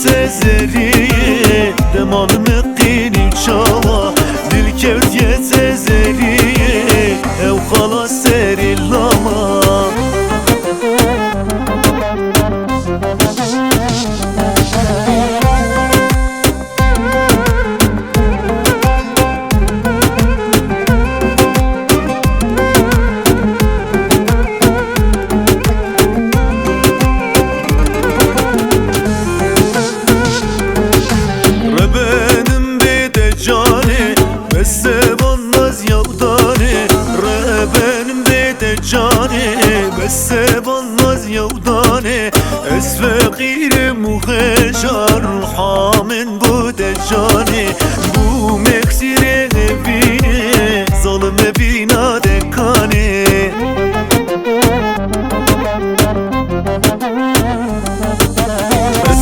تزری دمان مقینی چاوا دل کرد یه تزری او خلاص سری لاما بس بالناز يوداني اس فقير مخجر حامن بود جاني بو مكسير بيني ظلم بينا دكاني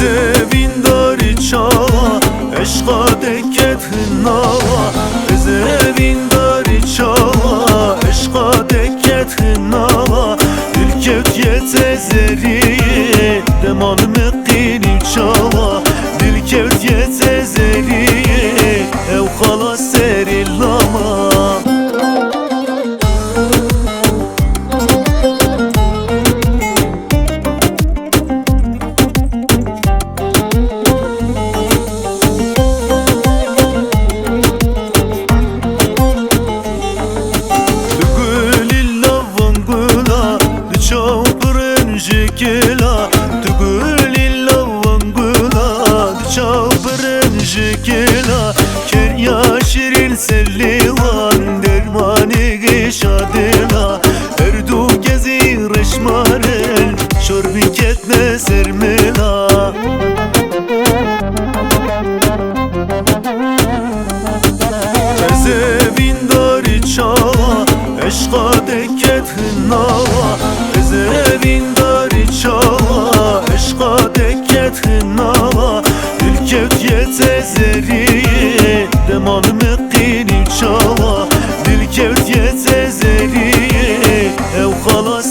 زبين داري چاوا عشقا دكت هناوا زبين داري چاوا عشقا دكت هناوا یه تزری دمان مقینی چاوا دل کرد یه تزری او خلاص سری لاما جكلا تقول اللوانقلا تشابرن جكلا كن ياشرين سليوان درماني قشادلا اردو كزي رشمارن شربي كتنا سرملا زبين داري چاوا عشقا دكت هناوا زبين داري چاوا عشقا دكت هناوا دل كت يتزري دمان مقيني چاوا دل كت يتزري او خلاص